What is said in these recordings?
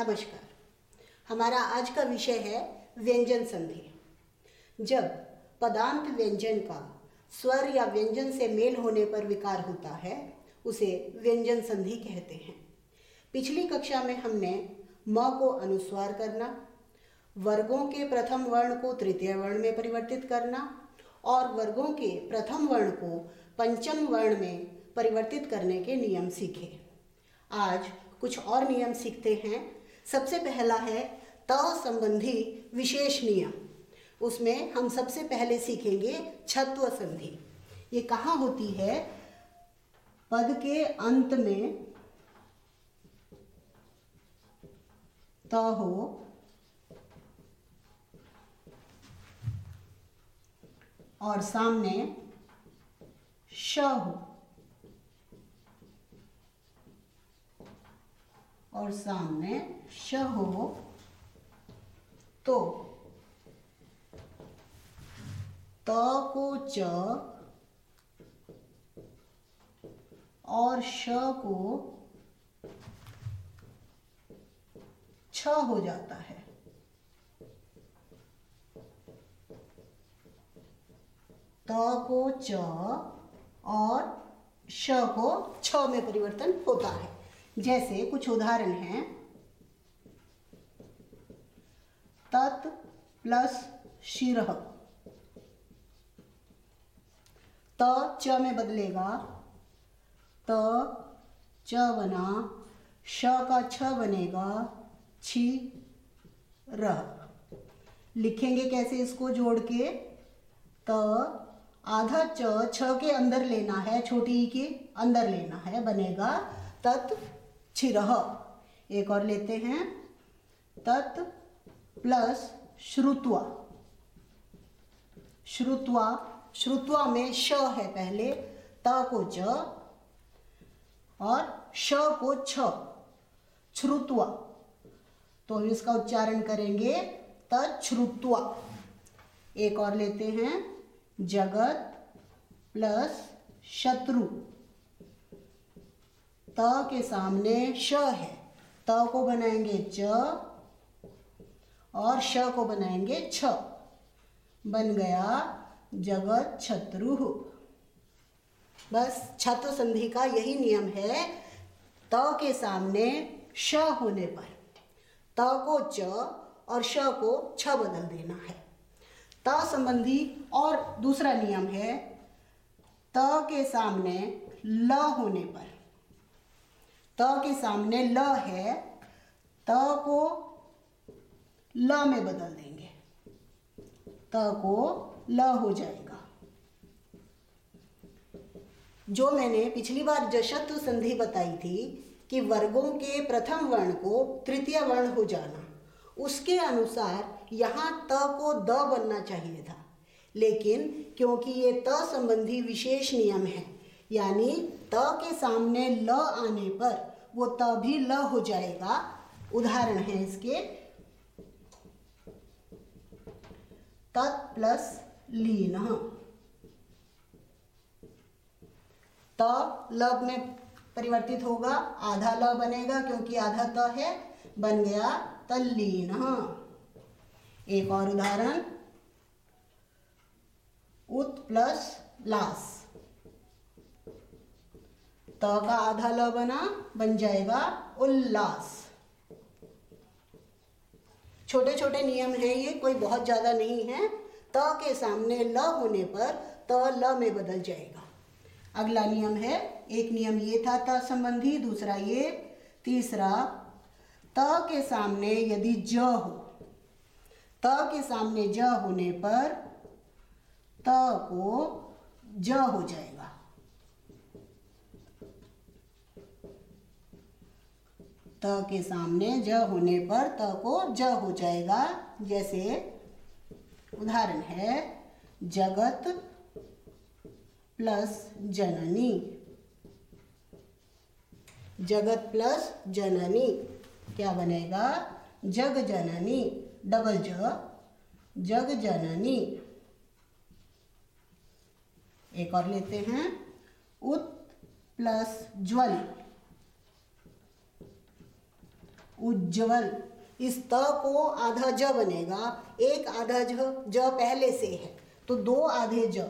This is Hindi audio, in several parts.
नमस्कार। हमारा आज का विषय है व्यंजन संधि। जब पदांत व्यंजन का स्वर या व्यंजन से मेल होने पर विकार होता है उसे व्यंजन संधि कहते हैं। पिछली कक्षा में हमने म को अनुस्वार करना, वर्गों के प्रथम वर्ण को तृतीय वर्ण में परिवर्तित करना और वर्गों के प्रथम वर्ण को पंचम वर्ण में परिवर्तित करने के नियम सीखे। आज कुछ और नियम सीखते हैं। सबसे पहला है त संबंधी विशेष नियम। उसमें हम सबसे पहले सीखेंगे छत्व संधि। ये कहाँ होती है? पद के अंत में त हो और सामने श हो और सामने श हो तो त को च और श को छ हो जाता है। त को च और श को छ में परिवर्तन होता है। जैसे कुछ उदाहरण हैं। तत् प्लस शिरः, त च में बदलेगा, त च बना, श का छ बनेगा, छी रह। लिखेंगे कैसे इसको जोड़ के? त आधा च छ के अंदर लेना है, छोटी ई के अंदर लेना है, बनेगा तत् छिरह। एक और लेते हैं। तत् प्लस श्रुत्वा, श्रुत्वा, श्रुत्वा में श है पहले, त को च और श को छ, श्रुत्वा। तो इसका उच्चारण करेंगे तच्छ्रुत्वा। एक और लेते हैं। जगत प्लस शत्रु, त के सामने श है, त को बनाएंगे च और श को बनाएंगे छ, बन गया जगत शत्रु। बस छत्व संधि का यही नियम है। त के सामने श होने पर त को च और श को छ बदल देना है। त संबंधी और दूसरा नियम है। त के सामने ल होने पर, त के सामने ल है, त को ल में बदल देंगे, त को ल हो जाएगा। जो मैंने पिछली बार जशत्व संधि बताई थी कि वर्गों के प्रथम वर्ण को तृतीय वर्ण हो जाना, उसके अनुसार यहाँ त को द बनना चाहिए था। लेकिन क्योंकि ये त संबंधी विशेष नियम है, यानी त के सामने ल आने पर वो त भी ल हो जाएगा। उदाहरण है इसके। तत् प्लस लीनः, त ल में परिवर्तित होगा, आधा ल बनेगा क्योंकि आधा त है, बन गया तल्लीनः। एक और उदाहरण। उत प्लस लास, त का आधा ल बना, बन जाएगा उल्लास। छोटे छोटे नियम हैं ये, कोई बहुत ज्यादा नहीं है। त के सामने ल होने पर त ल में बदल जाएगा। अगला नियम है, एक नियम ये था त संबंधी, दूसरा ये, तीसरा त के सामने यदि ज हो, त के सामने ज होने पर त को ज हो जाएगा। त के सामने ज होने पर त को ज हो जाएगा। जैसे उदाहरण है। जगत प्लस जननी, जगत प्लस जननी क्या बनेगा? जग जननी, डबल ज, जग जननी। एक और लेते हैं। उत प्लस ज्वल, उज्ज्वल। इस त को आधा ज बनेगा, एक आधा ज पहले से है तो दो आधे ज।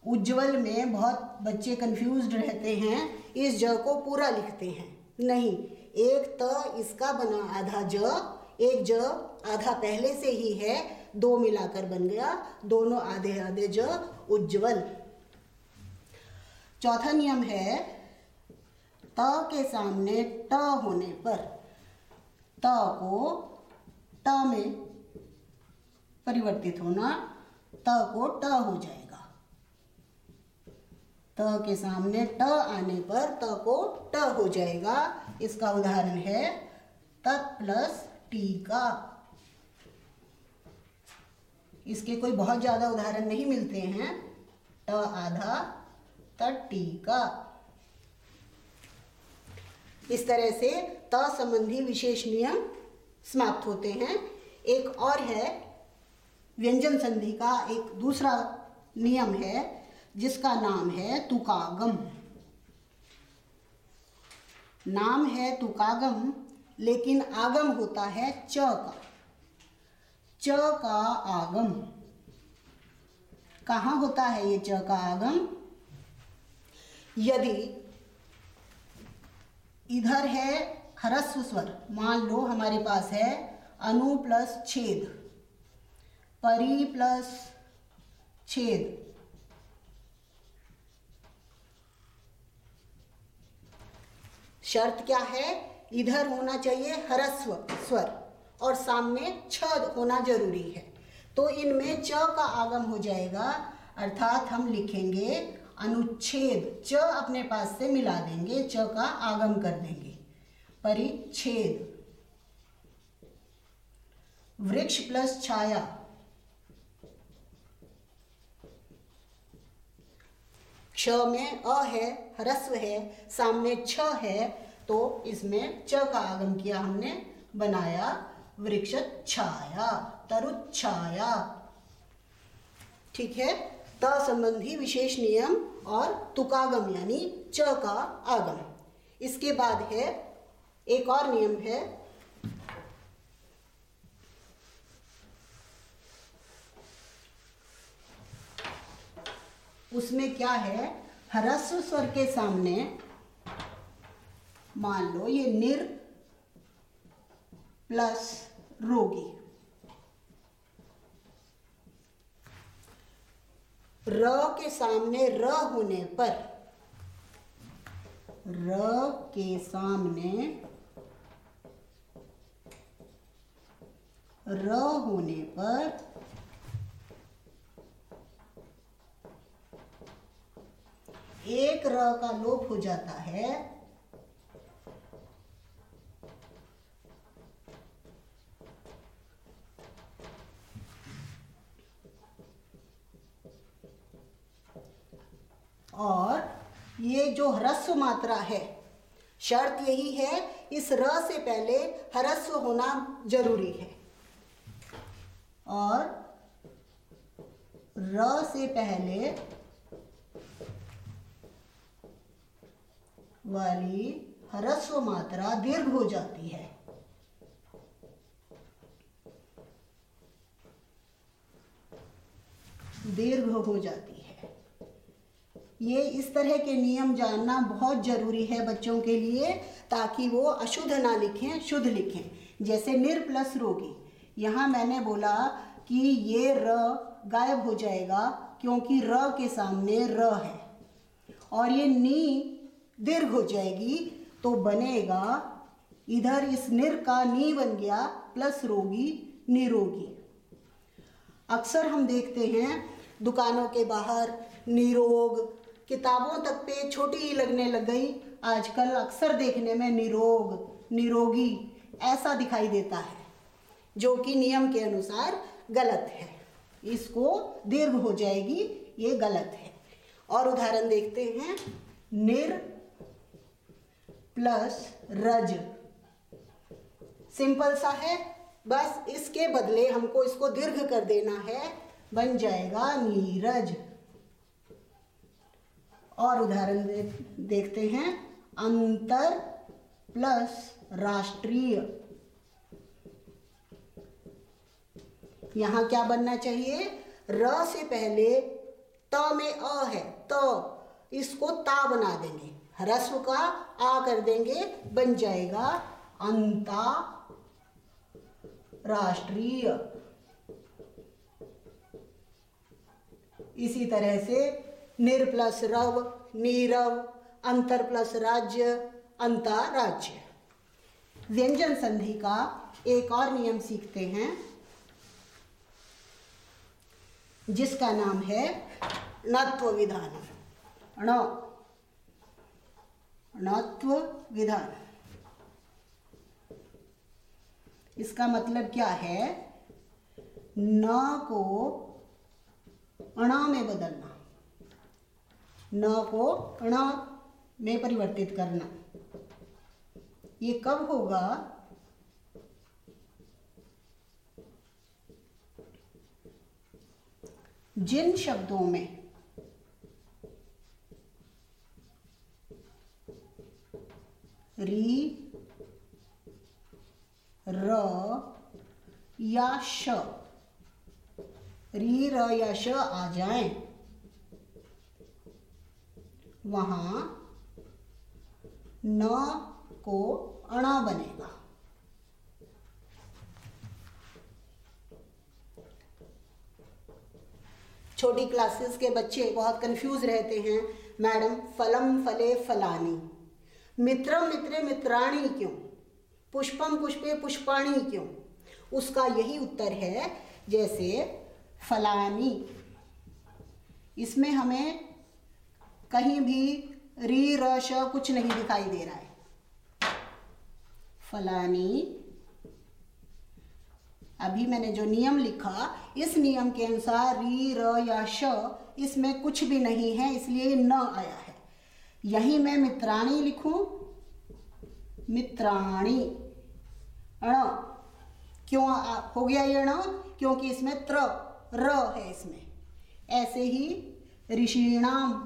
उज्ज्वल में बहुत बच्चे कंफ्यूज्ड रहते हैं, इस ज को पूरा लिखते हैं। नहीं, एक त इसका बना आधा ज, एक ज आधा पहले से ही है, दो मिलाकर बन गया दोनों आधे आधे ज, उज्ज्वल। चौथा नियम है त के सामने ट होने पर त को ट में परिवर्तित होना, त को ट हो जाएगा। त के सामने ट आने पर त को ट हो जाएगा। इसका उदाहरण है तत् प्लस टीका। इसके कोई बहुत ज़्यादा उदाहरण नहीं मिलते हैं। ट आधा तत् टीका। इस तरह से त संबंधी विशेष नियम समाप्त होते हैं। एक और है व्यंजन संधि का एक दूसरा नियम है जिसका नाम है तुकागम। नाम है तुकागम, लेकिन आगम होता है च का। च का आगम कहाँ होता है? ये च का आगम यदि इधर है ह्रस्व स्वर, मान लो हमारे पास है अनु प्लस छेद, परी प्लस छेद, शर्त क्या है? इधर होना चाहिए ह्रस्व स्वर और सामने छ होना जरूरी है। तो इनमें च का आगम हो जाएगा, अर्थात हम लिखेंगे अनुच्छेद, च अपने पास से मिला देंगे, च का आगम कर देंगे, परिच्छेद। वृक्ष प्लस छाया, क्ष में अ है, ह्रस्व है, सामने छ है, तो इसमें च का आगम किया हमने, बनाया वृक्ष छाया, तरुच्छाया। ठीक है, त संबंधी विशेष नियम और तुकागम यानी च का आगम। इसके बाद है एक और नियम है उसमें क्या है? ह्रस्व स्वर के सामने मान लो ये निर प्लस रोगी, र के सामने र होने पर, र के सामने र होने पर एक र का लोप हो जाता है, और ये जो ह्रस्व मात्रा है, शर्त यही है इस र से पहले ह्रस्व होना जरूरी है, और र से पहले वाली ह्रस्व मात्रा दीर्घ हो जाती है। दीर्घ हो जाती है। ये इस तरह के नियम जानना बहुत जरूरी है बच्चों के लिए, ताकि वो अशुद्ध ना लिखें, शुद्ध लिखें। जैसे निर प्लस रोगी, यहाँ मैंने बोला कि ये र गायब हो जाएगा क्योंकि र के सामने र है, और ये नी दीर्घ हो जाएगी, तो बनेगा इधर इस निर का नी बन गया प्लस रोगी, निरोगी। अक्सर हम देखते हैं दुकानों के बाहर निरोग, किताबों तक पे छोटी ही लगने लग गई आजकल, अक्सर देखने में निरोग, निरोगी ऐसा दिखाई देता है, जो कि नियम के अनुसार गलत है। इसको दीर्घ हो जाएगी, ये गलत है। और उदाहरण देखते हैं, निर प्लस रज, सिंपल सा है, बस इसके बदले हमको इसको दीर्घ कर देना है, बन जाएगा नीरज। और उदाहरण देखते हैं, अंतर प्लस राष्ट्रीय। यहां क्या बनना चाहिए? र से पहले त में अ है, त, इसको ता बना देंगे, ह्रस्व का आ कर देंगे, बन जाएगा अंतरराष्ट्रीय। इसी तरह से निर प्लस रव, नीरव, अंतर प्लस राज्य, अंतरराज्य। व्यंजन संधि का एक और नियम सीखते हैं जिसका नाम है णत्व विधान। णत्व विधान, इसका मतलब क्या है? न को ण में बदलना, न को ण में परिवर्तित करना। ये कब होगा? जिन शब्दों में री, र या श, री र या श आ जाएं, वहां न को अण बनेगा। छोटी क्लासेस के बच्चे बहुत कंफ्यूज रहते हैं, मैडम फलम फले फलानी, मित्रम मित्रे मित्राणी क्यों, पुष्पम पुष्पे पुष्पाणी क्यों? उसका यही उत्तर है, जैसे फलानी, इसमें हमें कहीं भी री र श कुछ नहीं दिखाई दे रहा है। फलानी, अभी मैंने जो नियम लिखा, इस नियम के अनुसार री र या श इसमें कुछ भी नहीं है, इसलिए न आया है। यहीं मैं मित्राणी लिखूं, मित्राणी, अण, क्यों हो गया ये अण? क्योंकि इसमें त्र, र है इसमें। ऐसे ही ऋषिणाम,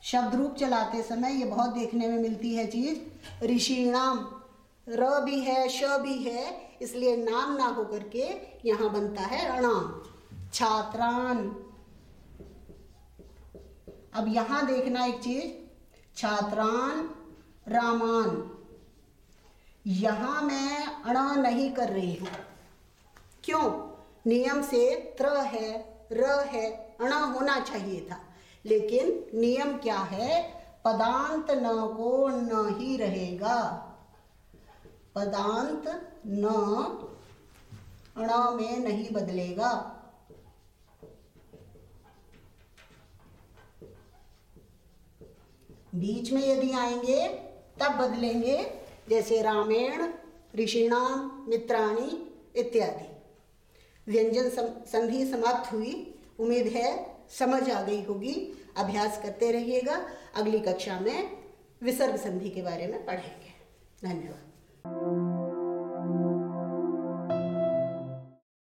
शब्द रूप चलाते समय ये बहुत देखने में मिलती है चीज। ऋषिणाम, र भी है, श भी है, इसलिए नाम ना होकर के यहां बनता है अणाम। छात्रान, अब यहां देखना एक चीज, छात्रान, रामान, यहां मैं अण नहीं कर रही हूं। क्यों? नियम से त्र है, र है, अण होना चाहिए था, लेकिन नियम क्या है? पदांत न को न ही रहेगा। पदांत न अण में नहीं बदलेगा। बीच में यदि आएंगे तब बदलेंगे, जैसे रामेण, ऋषिणाम, मित्राणी इत्यादि। व्यंजन संधि समाप्त हुई। उम्मीद है समझ आ गई होगी। अभ्यास करते रहिएगा। अगली कक्षा में विसर्ग संधि के बारे में पढ़ेंगे। धन्यवाद।